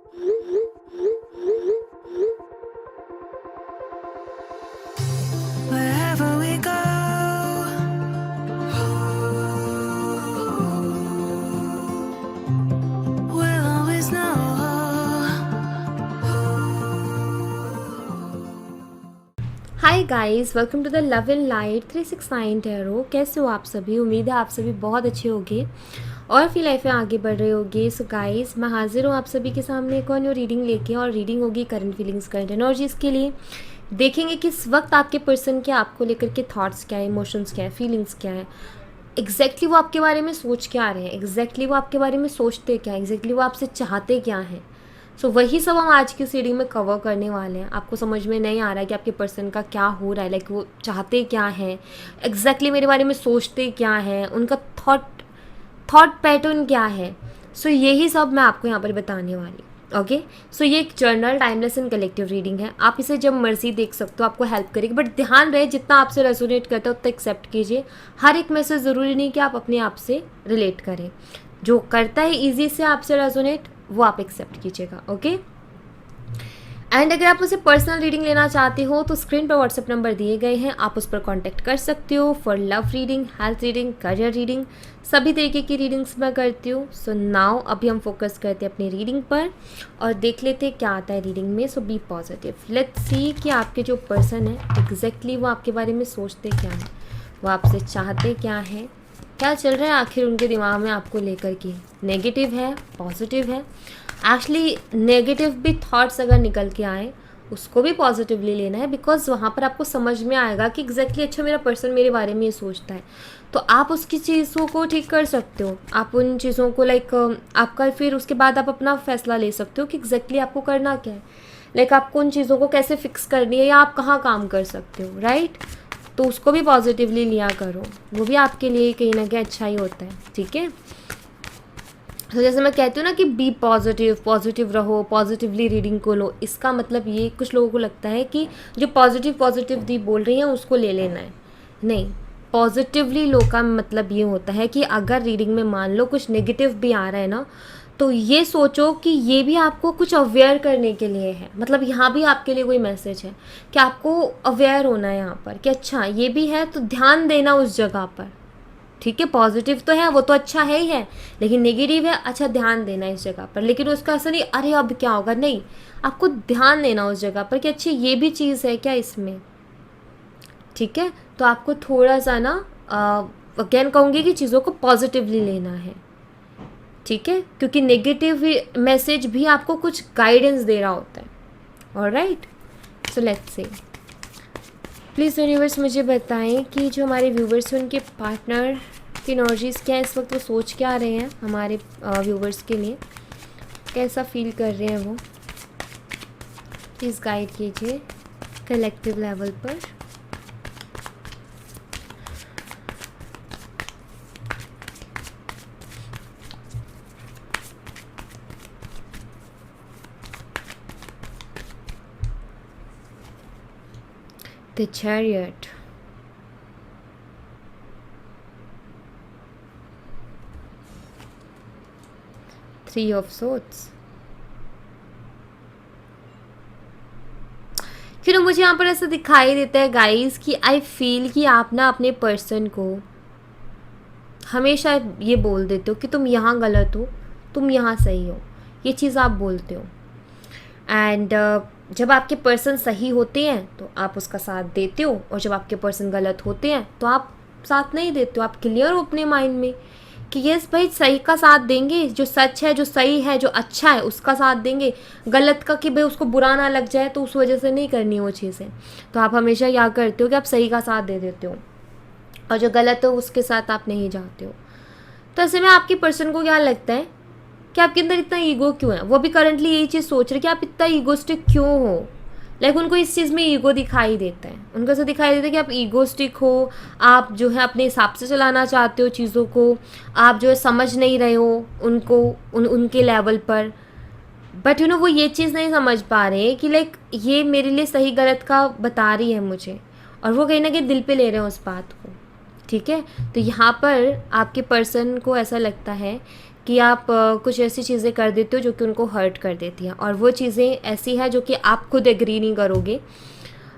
Wherever we go, we'll always know. Hi guys, welcome to the love in light 369 tarot. कैसे हो आप सभी? उम्मीद है आप सभी बहुत अच्छे होंगे और अपनी लाइफ में आगे बढ़ रहे होंगे। सो गाइस, मैं हाजिर हूँ आप सभी के सामने एक और न्यू रीडिंग लेके, और रीडिंग होगी करंट फीलिंग्स, करंट एनर्जीज के लिए। देखेंगे कि इस वक्त आपके पर्सन के आपको लेकर के थॉट्स क्या है, इमोशंस क्या है, फीलिंग्स क्या है, एग्जैक्टली वो आपके बारे में सोच क्या रहे हैं, एग्जैक्टली वो आपके बारे में सोचते क्या है, एग्जैक्टली वो आपसे चाहते क्या हैं। सो वही सब हम आज की सीरीज में कवर करने वाले हैं। आपको समझ में नहीं आ रहा है कि आपके पर्सन का क्या हो रहा है, लाइक वो चाहते क्या हैं, एग्जैक्टली मेरे बारे में सोचते क्या हैं, उनका थॉट पैटर्न क्या है। सो यही सब मैं आपको यहाँ पर बताने वाली। ओके, सो ये एक journal, timeless and collective reading है। आप इसे जब मर्जी देख सकते हो, आपको हेल्प करेगी, बट ध्यान रहे जितना आपसे रेजोनेट करता है उतना एक्सेप्ट कीजिए। हर एक मैसेज ज़रूरी नहीं कि आप अपने आप से रिलेट करें। जो करता है ईजी से आपसे रेजोनेट, वो आप एक्सेप्ट कीजिएगा। ओके, एंड अगर आप मुझसे पर्सनल रीडिंग लेना चाहते हो तो स्क्रीन पर व्हाट्सएप नंबर दिए गए हैं, आप उस पर कांटेक्ट कर सकते हो for love reading, health reading, career reading, सभी तरीके की रीडिंग्स मैं करती हूँ। सो नाउ अभी हम फोकस करते हैं अपनी रीडिंग पर और देख लेते हैं क्या आता है रीडिंग में। सो बी पॉजिटिव, लेट्स सी कि आपके जो पर्सन है एग्जैक्टली वो आपके बारे में सोचते क्या है, वो आपसे चाहते क्या है, क्या चल रहा है आखिर उनके दिमाग में आपको लेकर के। नेगेटिव है, पॉजिटिव है। एक्चुअली नेगेटिव भी थॉट्स अगर निकल के आए उसको भी पॉजिटिवली लेना है, बिकॉज वहाँ पर आपको समझ में आएगा कि एग्जैक्टली अच्छा मेरा पर्सन मेरे बारे में ये सोचता है, तो आप उसकी चीज़ों को ठीक कर सकते हो। आप उन चीज़ों को लाइक आपका फिर उसके बाद आप अपना फैसला ले सकते हो कि एग्जैक्टली आपको करना क्या है, लाइक आपको उन चीज़ों को कैसे फिक्स करनी है या आप कहाँ काम कर सकते हो, राइट। तो उसको भी पॉजिटिवली लिया करो, वो भी आपके लिए कहीं ना कहीं अच्छा ही होता है। ठीक है, तो जैसे मैं कहती हूँ ना कि बी पॉजिटिव, पॉजिटिव रहो, पॉजिटिवली रीडिंग को लो। इसका मतलब ये, कुछ लोगों को लगता है कि जो पॉजिटिव दी बोल रही हैं उसको ले लेना है। नहीं, पॉजिटिवली लो का मतलब ये होता है कि अगर रीडिंग में मान लो कुछ नेगेटिव भी आ रहा है ना, तो ये सोचो कि ये भी आपको कुछ अवेयर करने के लिए है। मतलब यहाँ भी आपके लिए कोई मैसेज है कि आपको अवेयर होना है यहाँ पर कि अच्छा ये भी है, तो ध्यान देना उस जगह पर। ठीक है, पॉजिटिव तो है, वो तो अच्छा है ही है, लेकिन नेगेटिव है, अच्छा ध्यान देना इस जगह पर। लेकिन उसका ऐसा नहीं अरे अब क्या होगा, नहीं, आपको ध्यान देना उस जगह पर कि अच्छी ये भी चीज़ है क्या इसमें। ठीक है, तो आपको थोड़ा सा ना अगेन कहूँगी कि चीज़ों को पॉजिटिवली लेना है। ठीक है, क्योंकि नेगेटिव मैसेज भी आपको कुछ गाइडेंस दे रहा होता है। Alright, so let's say please universe मुझे बताएं कि जो हमारे व्यूवर्स हैं उनके पार्टनर की एनर्जीज़ क्या है इस वक्त, वो सोच क्या रहे हैं हमारे व्यूवर्स के लिए, कैसा फील कर रहे हैं वो। प्लीज़ गाइड कीजिए कलेक्टिव लेवल पर। The Chariot, Three of Swords। फिर मुझे यहाँ पर ऐसा दिखाई देता है गाइस कि आई फील कि आप ना अपने पर्सन को हमेशा ये बोल देते हो कि तुम यहाँ गलत हो, तुम यहाँ सही हो, ये चीज़ आप बोलते हो। एंड जब आपके पर्सन सही होते हैं तो आप उसका साथ देते हो, और जब आपके पर्सन गलत होते हैं तो आप साथ नहीं देते हो। आप क्लियर हो अपने माइंड में कि यस भाई सही का साथ देंगे, जो सच है, जो सही है, जो अच्छा है उसका साथ देंगे। गलत का कि भाई उसको बुरा ना लग जाए तो उस वजह से नहीं करनी वो चीज़ें। तो आप हमेशा क्या करते हो कि आप सही का साथ दे देते हो, और जो गलत हो उसके साथ आप नहीं जाते हो। तो ऐसे में आपके पर्सन को क्या लगता है कि आपके अंदर इतना ईगो क्यों है। वो भी करंटली यही चीज़ सोच रहे कि आप इतना ईगोस्टिक क्यों हो। लाइक उनको इस चीज़ में ईगो दिखाई देता है, उनको ऐसा दिखाई देता है कि आप ईगोस्टिक हो, आप जो है अपने हिसाब से चलाना चाहते हो चीज़ों को, आप जो है समझ नहीं रहे हो उनको उनके लेवल पर। बट यू नो वो ये चीज़ नहीं समझ पा रहे कि लाइक ये मेरे लिए सही गलत का बता रही है मुझे, और वो कहीं ना कहीं दिल पे ले रहे हैं उस बात को। ठीक है, तो यहाँ पर आपके पर्सन को ऐसा लगता है कि आप कुछ ऐसी चीज़ें कर देते हो जो कि उनको हर्ट कर देती हैं, और वो चीज़ें ऐसी है जो कि आप खुद एग्री नहीं करोगे।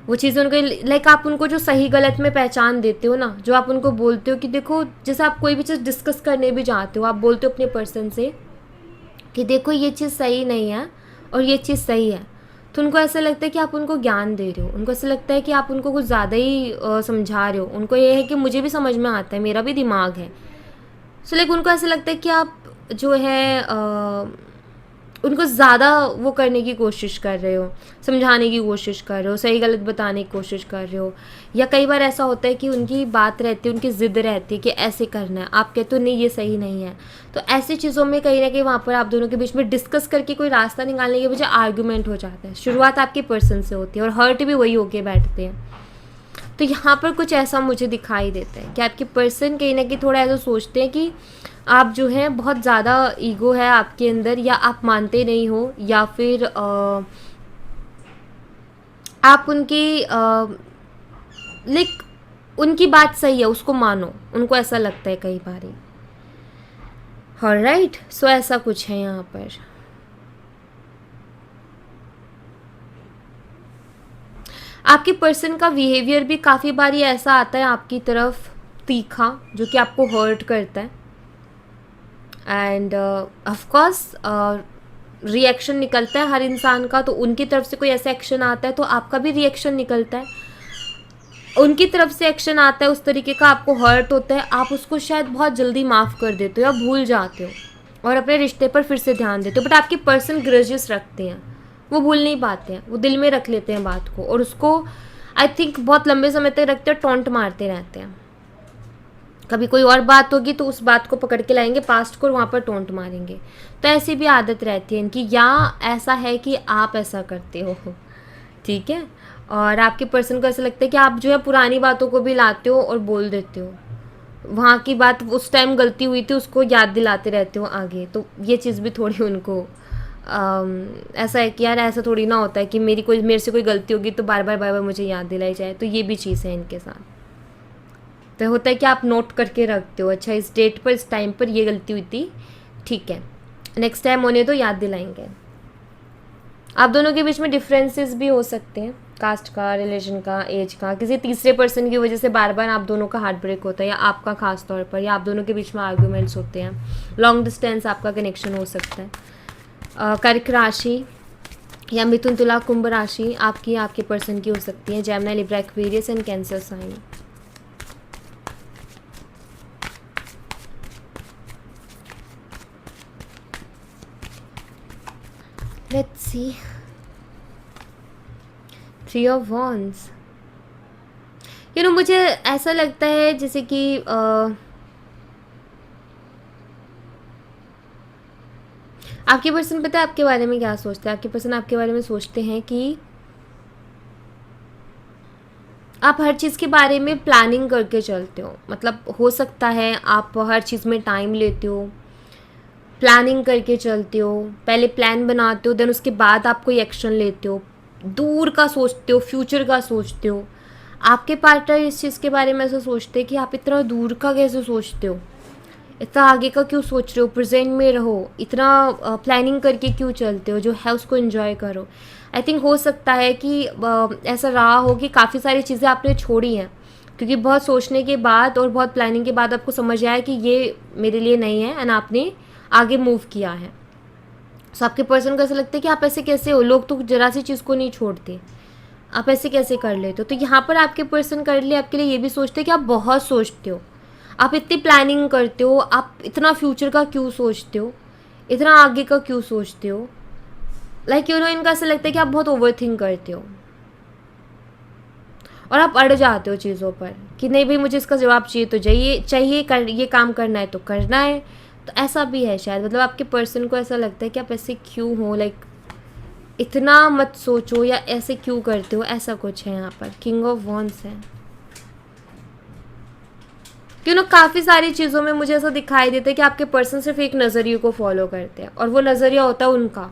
वो चीज़ें उनको लाइक आप उनको जो सही गलत में पहचान देते हो ना, जो आप उनको बोलते हो कि देखो, जैसे आप कोई भी चीज़ डिस्कस करने भी चाहते हो, आप बोलते हो अपने पर्सन से कि देखो ये चीज़ सही नहीं है और ये चीज़ सही है, तो उनको ऐसा लगता है कि आप उनको ज्ञान दे रहे हो, उनको ऐसा लगता है कि आप उनको कुछ ज़्यादा ही समझा रहे हो। उनको ये है कि मुझे भी समझ में आता है, मेरा भी दिमाग है। सो लाइक उनको ऐसा लगता है कि आप जो है उनको ज़्यादा वो करने की कोशिश कर रहे हो, समझाने की कोशिश कर रहे हो, सही गलत बताने की कोशिश कर रहे हो। या कई बार ऐसा होता है कि उनकी बात रहती है, उनकी ज़िद रहती है कि ऐसे करना है, आप कहते हो नहीं ये सही नहीं है। तो ऐसी चीज़ों में कहीं ना कहीं वहाँ पर आप दोनों के बीच में डिस्कस करके कोई रास्ता निकालने के बजाय आर्गूमेंट हो जाता है। शुरुआत आपके पर्सन से होती है और हर्ट भी वही होके बैठते हैं। तो यहाँ पर कुछ ऐसा मुझे दिखाई देता है कि आपके पर्सन कहीं ना कहीं थोड़ा ऐसा सोचते हैं कि आप जो है बहुत ज़्यादा ईगो है आपके अंदर, या आप मानते नहीं हो, या फिर आप उनकी लाइक उनकी बात सही है उसको मानो, उनको ऐसा लगता है कई बार। ऑलराइट, सो ऐसा कुछ है यहाँ पर। आपके पर्सन का बिहेवियर भी काफ़ी बार ऐसा आता है आपकी तरफ तीखा, जो कि आपको हर्ट करता है। एंड ऑफकोर्स रिएक्शन निकलता है हर इंसान का, तो उनकी तरफ से कोई ऐसा एक्शन आता है तो आपका भी रिएक्शन निकलता है। उनकी तरफ से एक्शन आता है उस तरीके का, आपको हर्ट होता है, आप उसको शायद बहुत जल्दी माफ़ कर देते हो या भूल जाते हो और अपने रिश्ते पर फिर से ध्यान देते हो। बट आपके पर्सन ग्रजेस रखते हैं, वो भूल नहीं पाते हैं, वो दिल में रख लेते हैं बात को, और उसको आई थिंक बहुत लंबे समय तक रखते हैं, टॉन्ट मारते रहते हैं। कभी कोई और बात होगी तो उस बात को पकड़ के लाएंगे पास्ट को और वहाँ पर टोंट मारेंगे। तो ऐसी भी आदत रहती है इनकी, या ऐसा है कि आप ऐसा करते हो, ठीक है। और आपके पर्सन को ऐसा लगता है कि आप जो है पुरानी बातों को भी लाते हो और बोल देते हो, वहाँ की बात उस टाइम गलती हुई थी उसको याद दिलाते रहते हो आगे। तो ये चीज़ भी थोड़ी उनको ऐसा है कि यार ऐसा थोड़ी ना होता है कि मेरे से कोई गलती होगी तो बार बार मुझे याद दिलाई जाए। तो ये भी चीज़ है इनके साथ। तो होता है कि आप नोट करके रखते हो, अच्छा इस डेट पर इस टाइम पर ये गलती हुई थी, ठीक है, नेक्स्ट टाइम होने तो याद दिलाएंगे। आप दोनों के बीच में डिफरेंसेस भी हो सकते हैं, कास्ट का, रिलीजन का, एज का, किसी तीसरे पर्सन की वजह से बार बार आप दोनों का हार्ट ब्रेक होता है, या आपका खास तौर पर, या आप दोनों के बीच में आर्ग्यूमेंट्स होते हैं, लॉन्ग डिस्टेंस आपका कनेक्शन हो सकता है। कर्क राशि या मिथुन तुला कुंभ राशि आपके पर्सन की हो सकती है। Gemini, Libra, Aquarius and Cancer sign. Let's see. 3 of Wands. मुझे ऐसा लगता है जैसे कि आपके पर्सन पता है आपके बारे में क्या सोचते हैं। आपके पर्सन आपके बारे में सोचते हैं कि आप हर चीज़ के बारे में प्लानिंग करके चलते हो। मतलब हो सकता है आप हर चीज़ में टाइम लेते हो, प्लानिंग करके चलते हो, पहले प्लान बनाते हो, देन उसके बाद आप कोई एक्शन लेते हो, दूर का सोचते हो, फ्यूचर का सोचते हो। आपके पार्टनर इस चीज़ के बारे में ऐसा सोचते हैं कि आप इतना दूर का कैसे सोचते हो, इतना आगे का क्यों सोच रहे हो, प्रेजेंट में रहो, इतना प्लानिंग करके क्यों चलते हो, जो है उसको एंजॉय करो। आई थिंक हो सकता है कि ऐसा रहा हो कि काफ़ी सारी चीज़ें आपने छोड़ी हैं, क्योंकि बहुत सोचने के बाद और बहुत प्लानिंग के बाद आपको समझ आया कि ये मेरे लिए नहीं है, एंड आपने आगे मूव किया है। सो आपके पर्सन को ऐसा लगता है कि आप ऐसे कैसे हो, लोग तो जरा सी चीज़ को नहीं छोड़ते, आप ऐसे कैसे कर लेते हो। तो यहाँ पर आपके पर्सन कर लिए आपके लिए ये भी सोचते हैं कि आप बहुत सोचते हो, आप इतनी प्लानिंग करते हो, आप इतना फ्यूचर का क्यों सोचते हो, इतना आगे का क्यों सोचते हो। लाइक इनका ऐसा लगता है कि आप बहुत ओवर थिंक करते हो और आप अड़ जाते हो चीज़ों पर कि नहीं भाई मुझे इसका जवाब चाहिए तो चाहिए ये काम करना है तो करना है। तो ऐसा भी है शायद, मतलब आपके पर्सन को ऐसा लगता है कि आप ऐसे क्यों हो, लाइक इतना मत सोचो या ऐसे क्यों करते हो, ऐसा कुछ है यहाँ पर। किंग ऑफ वॉन्ड्स है। काफ़ी सारी चीज़ों में मुझे ऐसा दिखाई देता है कि आपके पर्सन सिर्फ एक नज़रिए को फॉलो करते हैं, और वो नज़रिया होता है उनका।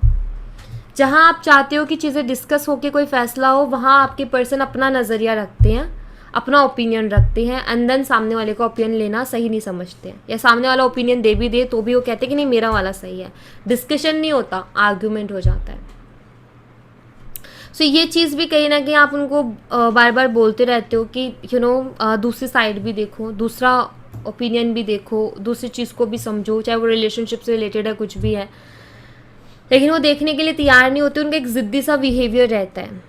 जहाँ आप चाहते हो कि चीज़ें डिस्कस होकर कोई फैसला हो, वहाँ आपके पर्सन अपना नज़रिया रखते हैं, अपना ओपिनियन रखते हैं एंड देन सामने वाले का ओपिनियन लेना सही नहीं समझते हैं, या सामने वाला ओपिनियन दे भी दे तो भी वो कहते हैं कि नहीं मेरा वाला सही है, डिस्कशन नहीं होता, आर्ग्यूमेंट हो जाता है। सो ये चीज़ भी कहीं ना कहीं आप उनको बार बार बोलते रहते हो कि दूसरी साइड भी देखो, दूसरा ओपिनियन भी देखो, दूसरी चीज़ को भी समझो, चाहे वो रिलेशनशिप से रिलेटेड है कुछ भी है, लेकिन वो देखने के लिए तैयार नहीं होते, उनका एक ज़िद्दी सा बिहेवियर रहता है।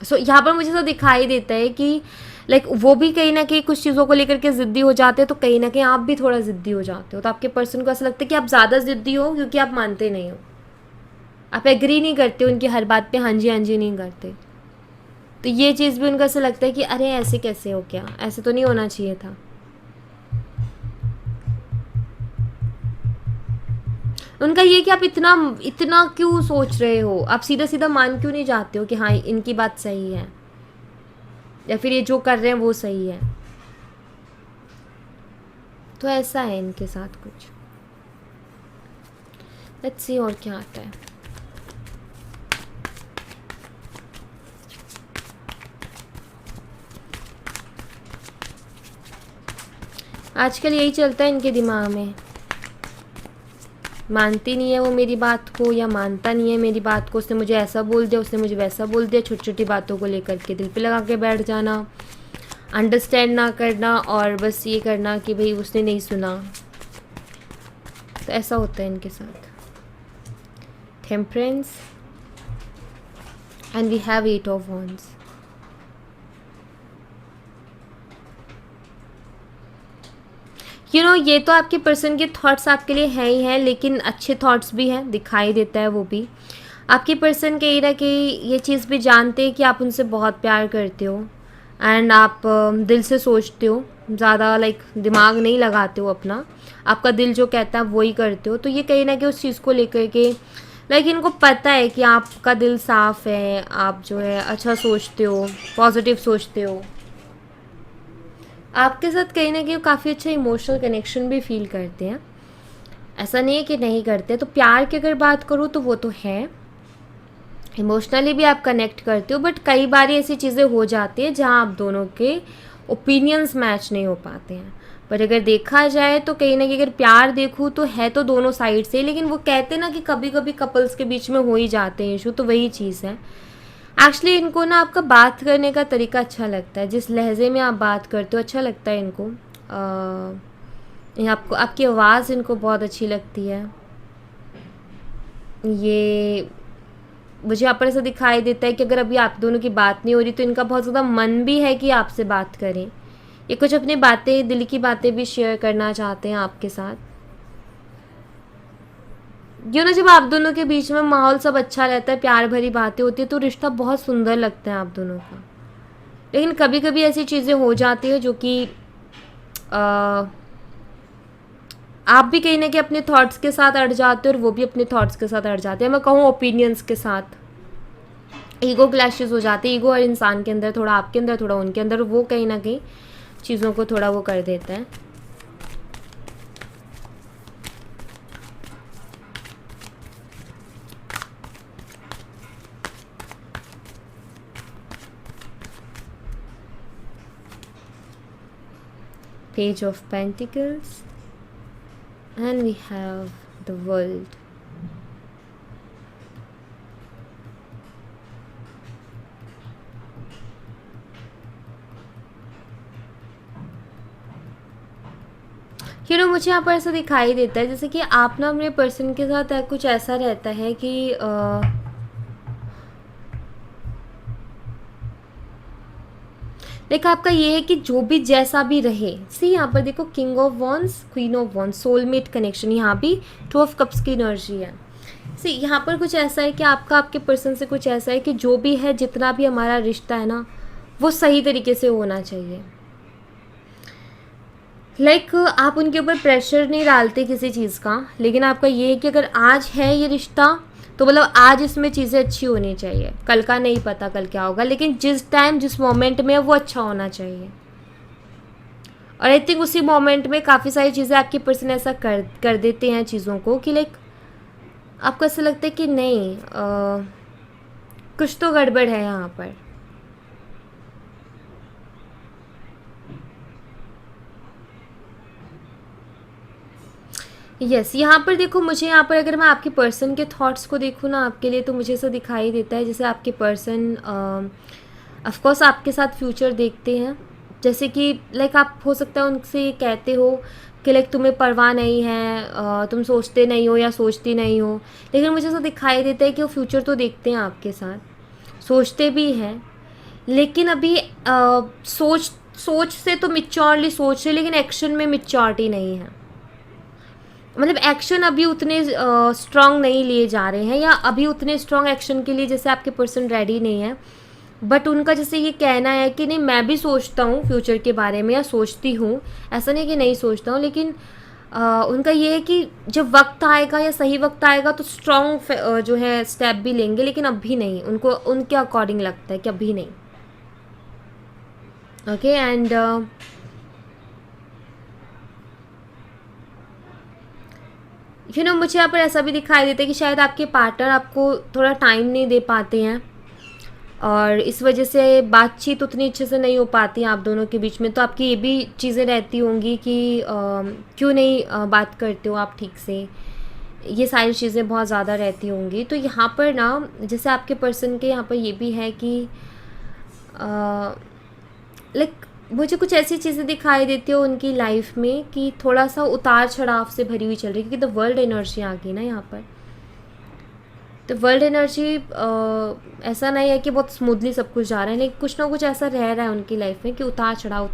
सो यहाँ पर मुझे तो दिखाई देता है कि वो भी कहीं ना कहीं कुछ चीज़ों को लेकर के ज़िद्दी हो जाते हैं, तो कहीं ना कहीं आप भी थोड़ा ज़िद्दी हो जाते हो, तो आपके पर्सन को ऐसा लगता है कि आप ज़्यादा ज़िद्दी हो क्योंकि आप मानते नहीं हो, आप एग्री नहीं करते उनकी हर बात पे हाँ जी नहीं करते। तो ये चीज़ भी उनका ऐसा लगता है कि अरे ऐसे कैसे हो, क्या ऐसे तो नहीं होना चाहिए था। उनका ये कि आप इतना इतना क्यों सोच रहे हो, आप सीधा सीधा मान क्यों नहीं जाते हो कि हाँ इनकी बात सही है या फिर ये जो कर रहे हैं वो सही है। तो ऐसा है इनके साथ कुछ। लेट्स सी और क्या आता है। आजकल यही चलता है इनके दिमाग में, मानती नहीं है वो मेरी बात को, या मानता नहीं है मेरी बात को, उसने मुझे ऐसा बोल दिया, उसने मुझे वैसा बोल दिया, छोटी छोटी बातों को लेकर के दिल पे लगा के बैठ जाना, अंडरस्टैंड ना करना और बस ये करना कि भाई उसने नहीं सुना। तो ऐसा होता है इनके साथ। Temperance and we have 8 of wands. ये तो आपके पर्सन के थॉट्स आपके लिए हैं ही हैं, लेकिन अच्छे थॉट्स भी हैं, दिखाई देता है वो भी। आपके पर्सन कहीं ना कहीं ये चीज़ भी जानते हैं कि आप उनसे बहुत प्यार करते हो एंड आप दिल से सोचते हो, ज़्यादा दिमाग नहीं लगाते हो अपना, आपका दिल जो कहता है वही करते हो। तो ये कहीं ना कहीं उस चीज़ को लेकर के इनको पता है कि आपका दिल साफ़ है, आप जो है अच्छा सोचते हो, पॉजिटिव सोचते हो। आपके साथ कहीं ना कहीं काफ़ी अच्छा इमोशनल कनेक्शन भी फील करते हैं, ऐसा नहीं है कि नहीं करते। तो प्यार की अगर बात करूँ तो वो तो है, इमोशनली भी आप कनेक्ट करते हो, बट कई बार ऐसी चीज़ें हो जाती हैं जहाँ आप दोनों के ओपिनियंस मैच नहीं हो पाते हैं। पर अगर देखा जाए तो कहीं ना कहीं अगर प्यार देखूँ तो है तो दोनों साइड से, लेकिन वो कहते हैं ना कि कभी कभी कपल्स के बीच में हो ही जाते हैं इशू, तो वही चीज़ है। एक्चुअली इनको ना आपका बात करने का तरीका अच्छा लगता है, जिस लहजे में आप बात करते हो अच्छा लगता है इनको। आपको आपकी आवाज़ इनको बहुत अच्छी लगती है। ये मुझे यहाँ पर ऐसा दिखाई देता है कि अगर अभी आप दोनों की बात नहीं हो रही तो इनका बहुत ज़्यादा मन भी है कि आपसे बात करें, ये कुछ अपनी बातें, दिल की बातें भी शेयर करना चाहते हैं आपके साथ। जब आप दोनों के बीच में माहौल सब अच्छा रहता है, प्यार भरी बातें होती है, तो रिश्ता बहुत सुंदर लगता है आप दोनों का। लेकिन कभी कभी ऐसी चीज़ें हो जाती है जो कि आप भी कहीं ना कहीं अपने थॉट्स के साथ अड़ जाते हो और वो भी अपने थॉट्स के साथ अड़ जाते हैं, मैं कहूँ ओपिनियंस के साथ। ईगो क्लैशेस हो जाते हैं, ईगो हर इंसान के अंदर, थोड़ा आपके अंदर थोड़ा उनके अंदर, वो कहीं ना कहीं चीज़ों को थोड़ा वो कर देता है। Page of Pentacles and we have the World. मुझे यहाँ पर ऐसा दिखाई देता है जैसे कि आप ना अपने पर्सन के साथ कुछ ऐसा रहता है कि देखो आपका ये है कि जो भी जैसा भी रहे, सी यहाँ पर देखो king of wands, queen of wands, soulmate connection, यहाँ भी 2 ऑफ कप्स की एनर्जी है। सी यहाँ पर कुछ ऐसा है कि आपका आपके पर्सन से कुछ ऐसा है कि जो भी है, जितना भी हमारा रिश्ता है ना, वो सही तरीके से होना चाहिए। आप उनके ऊपर प्रेशर नहीं डालते किसी चीज़ का, लेकिन आपका ये है कि अगर आज है ये रिश्ता तो मतलब आज इसमें चीज़ें अच्छी होनी चाहिए, कल का नहीं पता कल क्या होगा, लेकिन जिस टाइम जिस मोमेंट में वो अच्छा होना चाहिए। और आई थिंक उसी मोमेंट में काफ़ी सारी चीज़ें आपके पर्सन ऐसा कर देते हैं चीज़ों को कि आपको ऐसा लगता है कि नहीं कुछ तो गड़बड़ है यहाँ पर। यस, यहाँ पर देखो, मुझे यहाँ पर अगर मैं आपके पर्सन के थॉट्स को देखूँ ना आपके लिए, तो मुझे ऐसा दिखाई देता है जैसे आपके पर्सन ऑफ कोर्स आपके साथ फ्यूचर देखते हैं। जैसे कि लाइक आप हो सकता है उनसे ये कहते हो कि लाइक तुम्हें परवाह नहीं है, तुम सोचते नहीं हो या सोचती नहीं हो, लेकिन मुझे ऐसा दिखाई देता है कि वो फ्यूचर तो देखते हैं आपके साथ, सोचते भी हैं, लेकिन अभी सोच सोच से तो मिच्योरली सोच रहे, लेकिन एक्शन में मिच्योरिटी नहीं है। मतलब एक्शन अभी उतने स्ट्रांग नहीं लिए जा रहे हैं, या अभी उतने स्ट्रांग एक्शन के लिए जैसे आपके पर्सन रेडी नहीं है। बट उनका जैसे ये कहना है कि नहीं, मैं भी सोचता हूँ फ्यूचर के बारे में, या सोचती हूँ, ऐसा नहीं कि नहीं सोचता हूँ, लेकिन उनका ये है कि जब वक्त आएगा या सही वक्त आएगा तो स्ट्रांग जो है स्टेप भी लेंगे, लेकिन अभी नहीं, उनको उनके अकॉर्डिंग लगता है कि अभी नहीं। ओके, एंड मुझे यहाँ पर ऐसा भी दिखाई देता है कि शायद आपके पार्टनर आपको थोड़ा टाइम नहीं दे पाते हैं, और इस वजह से बातचीत उतनी अच्छे से नहीं हो पाती आप दोनों के बीच में। तो आपकी ये भी चीज़ें रहती होंगी कि क्यों नहीं बात करते हो आप ठीक से, ये सारी चीज़ें बहुत ज़्यादा रहती होंगी। तो यहाँ पर ना जैसे आपके पर्सन के यहाँ पर ये भी है कि लाइक मुझे कुछ ऐसी चीज़ें दिखाई देती हो उनकी लाइफ में कि थोड़ा सा उतार चढ़ाव से भरी हुई चल रही है, क्योंकि द वर्ल्ड एनर्जी आ गई ना यहाँ पर। तो वर्ल्ड एनर्जी ऐसा नहीं है कि बहुत स्मूथली सब कुछ जा रहा है, लेकिन कुछ ना कुछ ऐसा रह रहा है उनकी लाइफ में कि उतार चढ़ाव,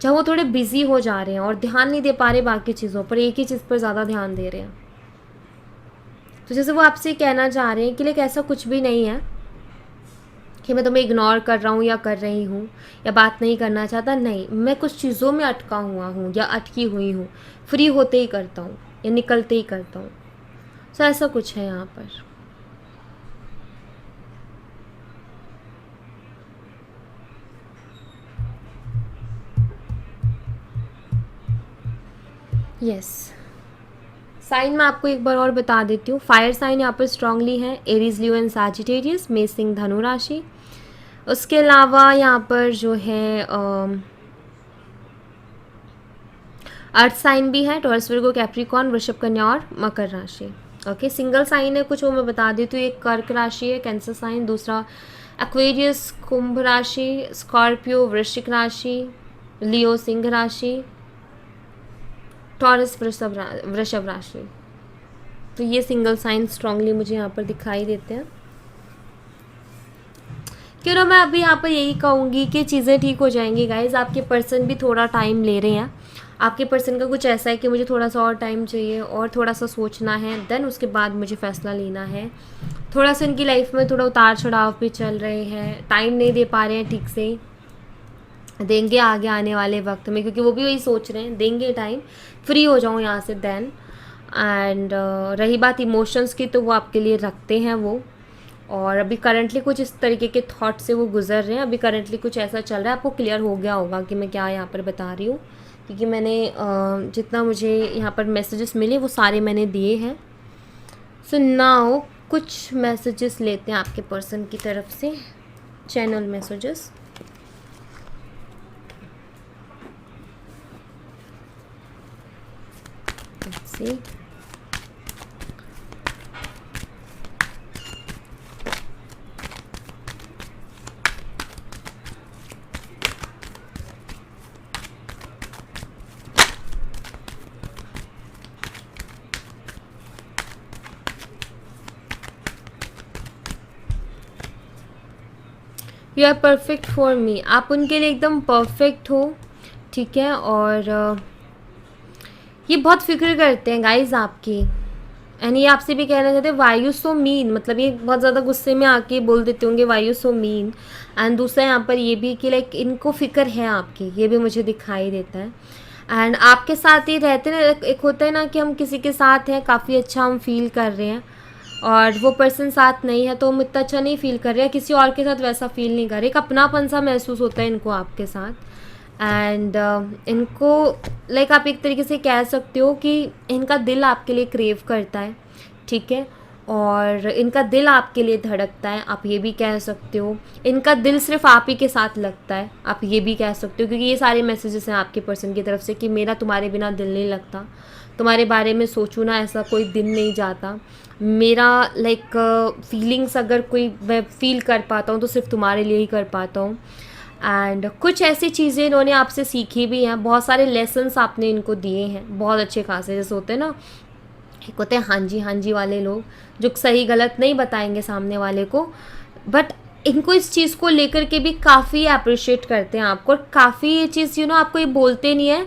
जहाँ वो थोड़े बिजी हो जा रहे हैं और ध्यान नहीं दे पा रहे बाकी चीज़ों पर, एक ही चीज़ पर ज़्यादा ध्यान दे रहे हैं। तो जैसे वो आपसे कहना चाह रहे हैं कि लाइक ऐसा कुछ भी नहीं है कि मैं तुम्हें इग्नोर कर रहा हूँ या कर रही हूँ या बात नहीं करना चाहता, नहीं, मैं कुछ चीज़ों में अटका हुआ हूँ या अटकी हुई हूँ, फ्री होते ही करता हूँ या निकलते ही करता हूँ। सो ऐसा कुछ है यहाँ पर। यस, साइन मैं आपको एक बार और बता देती हूँ। फायर साइन यहाँ पर स्ट्रांगली है, एरीज, लियो एंड सैजिटेरियस, मेष, सिंह, धनु राशि। उसके अलावा यहाँ पर जो है अर्थ साइन भी है, टॉरस, वर्गो, कैप्रिकॉर्न, वृषभ, कन्या और मकर राशि। ओके, सिंगल साइन है कुछ, वो मैं बता देती हूँ। एक कर्क राशि है, कैंसर साइन। दूसरा एक्वेरियस, कुंभ राशि। स्कॉर्पियो, वृश्चिक राशि। लियो, सिंह राशि। टॉरस, वृषभ राशि। तो ये सिंगल साइन स्ट्रांगली मुझे यहाँ पर दिखाई देते हैं। क्यों ना मैं अभी यहाँ पर यही कहूँगी कि चीज़ें ठीक हो जाएंगी गाइज। आपके पर्सन भी थोड़ा टाइम ले रहे हैं। आपके पर्सन का कुछ ऐसा है कि मुझे थोड़ा सा और टाइम चाहिए और थोड़ा सा सोचना है, देन उसके बाद मुझे फ़ैसला लेना है। थोड़ा सा इनकी लाइफ में थोड़ा उतार चढ़ाव भी चल रहे हैं, टाइम नहीं दे पा रहे हैं ठीक से, देंगे आगे आने वाले वक्त में, क्योंकि वो भी वही सोच रहे हैं, देंगे टाइम, फ्री हो जाऊँ यहाँ से देन। एंड रही बात इमोशंस की, तो वो आपके लिए रखते हैं वो, और अभी करंटली कुछ इस तरीके के थॉट से वो गुजर रहे हैं। अभी करंटली कुछ ऐसा चल रहा है, आपको क्लियर हो गया होगा कि मैं क्या यहाँ पर बता रही हूँ, क्योंकि मैंने जितना मुझे यहाँ पर मैसेजेस मिले वो सारे मैंने दिए हैं। सो नाउ कुछ मैसेजेस लेते हैं आपके पर्सन की तरफ से, channel messages. Let's see. You are perfect for me, आप उनके लिए एकदम परफेक्ट हो, ठीक है। और ये बहुत फिक्र करते हैं गाइज आपकी, एंड ये आपसे भी कहना चाहते हैं वाई यू सो मीन, मतलब ये बहुत ज़्यादा गुस्से में आके बोल देते होंगे why you so mean. And दूसरा यहाँ पर ये भी कि लाइक इनको फिक्र है आपकी, ये भी मुझे दिखाई देता है। एंड आपके साथ ही रहते ना, एक होता है ना कि हम किसी के साथ हैं, काफ़ी अच्छा हम फील कर रहे हैं, और वो पर्सन साथ नहीं है तो हम इतना अच्छा नहीं फील कर रहे हैं, किसी और के साथ वैसा फील नहीं कर रहे, एक अपनापन सा महसूस होता है इनको आपके साथ। एंड इनको लाइक आप एक तरीके से कह सकते हो कि इनका दिल आपके लिए क्रेव करता है, ठीक है, और इनका दिल आपके लिए धड़कता है, आप ये भी कह सकते हो। इनका दिल सिर्फ आप ही के साथ लगता है, आप ये भी कह सकते हो, क्योंकि ये सारे मैसेजेस हैं आपके पर्सन की तरफ से कि मेरा तुम्हारे बिना दिल नहीं लगता। तुम्हारे बारे में सोचूँ ना, ऐसा कोई दिन नहीं जाता। मेरा फीलिंग्स अगर कोई मैं फ़ील कर पाता हूँ तो सिर्फ तुम्हारे लिए ही कर पाता हूँ। एंड कुछ ऐसी चीज़ें इन्होंने आपसे सीखी भी हैं, बहुत सारे लेसन्स आपने इनको दिए हैं बहुत अच्छे खासे। जैसे होते हैं ना, एक होते हैं हाँ जी वाले लोग जो सही गलत नहीं बताएंगे सामने वाले को, बट इनको इस चीज़ को लेकर के भी काफ़ी अप्रिशिएट करते हैं आपको, और काफ़ी ये चीज़ आपको ये बोलते नहीं है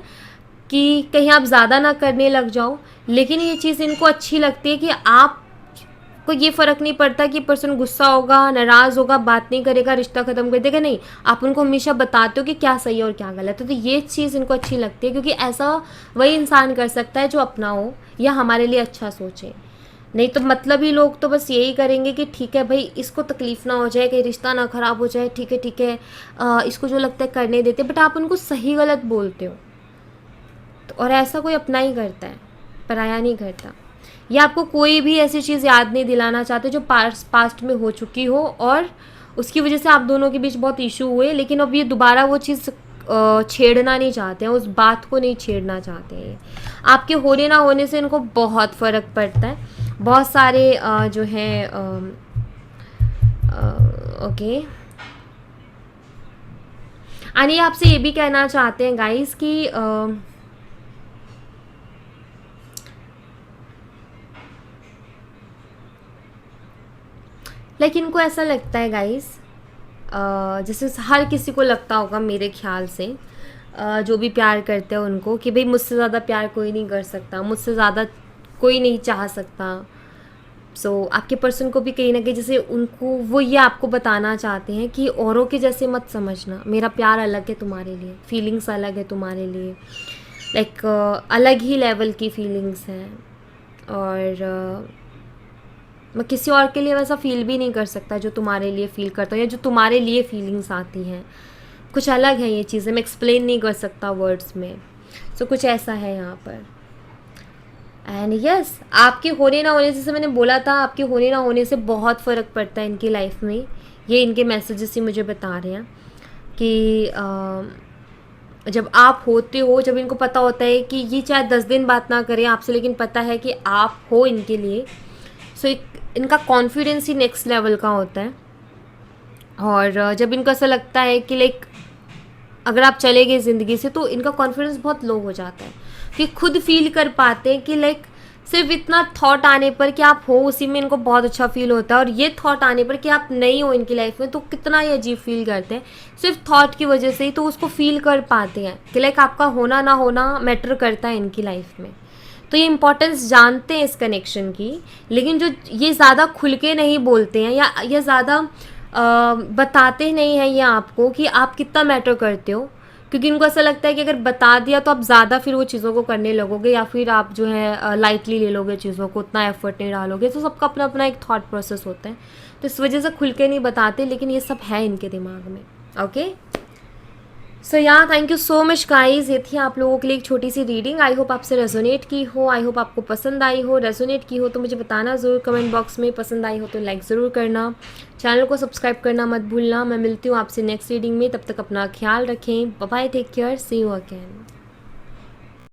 कि कहीं आप ज़्यादा ना करने लग जाओ, लेकिन ये चीज़ इनको अच्छी लगती है कि आप को ये फ़र्क नहीं पड़ता कि पर्सन गुस्सा होगा, नाराज़ होगा, बात नहीं करेगा, रिश्ता ख़त्म कर देगा, नहीं, आप उनको हमेशा बताते हो कि क्या सही है और क्या गलत है। तो ये चीज़ इनको अच्छी लगती है, क्योंकि ऐसा वही इंसान कर सकता है जो अपना हो या हमारे लिए अच्छा सोचे। नहीं तो मतलबी लोग तो बस यही करेंगे कि ठीक है भाई, इसको तकलीफ़ ना हो जाए, कहीं रिश्ता ना ख़राब हो जाए, ठीक है, इसको जो लगता है करने देते, बट आप उनको सही गलत बोलते हो। तो और ऐसा कोई अपना ही करता है, पराया नहीं करता। या आपको कोई भी ऐसी चीज़ याद नहीं दिलाना चाहते जो पास्ट में हो चुकी हो और उसकी वजह से आप दोनों के बीच बहुत इशू हुए, लेकिन अब ये दोबारा वो चीज़ छेड़ना नहीं चाहते हैं, उस बात को नहीं छेड़ना चाहते हैं। आपके होने ना होने से इनको बहुत फ़र्क पड़ता है। बहुत सारे जो हैं ओके, और ये आपसे ये भी कहना चाहते हैं गाइस कि इनको ऐसा लगता है गाइस, जैसे हर किसी को लगता होगा मेरे ख्याल से, जो भी प्यार करते हैं उनको, कि भाई मुझसे ज़्यादा प्यार कोई नहीं कर सकता, मुझसे ज़्यादा कोई नहीं चाह सकता। आपके पर्सन को भी कहीं ना कहीं जैसे उनको वो ये आपको बताना चाहते हैं कि औरों के जैसे मत समझना, मेरा प्यार अलग है तुम्हारे लिए, फीलिंग्स अलग है तुम्हारे लिए, अलग ही लेवल की फीलिंग्स हैं, और मैं किसी और के लिए वैसा फ़ील भी नहीं कर सकता जो तुम्हारे लिए फ़ील करता हूँ, या जो तुम्हारे लिए फीलिंग्स आती हैं। कुछ अलग है ये चीज़ें, मैं एक्सप्लेन नहीं कर सकता वर्ड्स में। कुछ ऐसा है यहाँ पर। एंड यस, आपके होने ना होने से, जैसे मैंने बोला था, आपके होने ना होने से बहुत फ़र्क पड़ता है इनकी लाइफ में। ये इनके मैसेजेस ही मुझे बता रहे हैं कि जब आप होते हो, जब इनको पता होता है कि ये चाहे 10 दिन बात ना करें आपसे, लेकिन पता है कि आप हो इनके लिए, इनका कॉन्फिडेंस ही नेक्स्ट लेवल का होता है। और जब इनको ऐसा लगता है कि अगर आप चले गए ज़िंदगी से, तो इनका कॉन्फिडेंस बहुत लो हो जाता है, कि खुद फील कर पाते हैं कि सिर्फ इतना थॉट आने पर कि आप हो, उसी में इनको बहुत अच्छा फील होता है, और ये थॉट आने पर कि आप नहीं हो इनकी लाइफ में, तो कितना ही अजीब फील करते हैं। सिर्फ थॉट की वजह से ही तो उसको फील कर पाते हैं कि आपका होना ना होना मैटर करता है इनकी लाइफ में। तो ये इम्पोर्टेंस जानते हैं इस कनेक्शन की, लेकिन जो ये ज़्यादा खुल के नहीं बोलते हैं, या ज़्यादा बताते नहीं हैं ये आपको कि आप कितना मैटर करते हो, क्योंकि इनको ऐसा लगता है कि अगर बता दिया तो आप ज़्यादा फिर वो चीज़ों को करने लगोगे, या फिर आप जो है लाइटली ले लोगे चीज़ों को, उतना एफर्ट नहीं डालोगे। तो सबका अपना अपना एक थॉट प्रोसेस होता है, तो इस वजह से खुल के नहीं बताते, लेकिन ये सब है इनके दिमाग में। Okay, so thank you so much guys. ये थी आप लोगों के लिए एक छोटी सी रीडिंग। आई होप आपसे रेजोनेट की हो, आई होप आपको पसंद आई हो। रेजोनेट की हो तो मुझे बताना ज़रूर कमेंट बॉक्स में, पसंद आई हो तो लाइक ज़रूर करना, चैनल को सब्सक्राइब करना मत भूलना। मैं मिलती हूँ आपसे नेक्स्ट रीडिंग में, तब तक अपना ख्याल रखें। Bye bye, take care, see you again.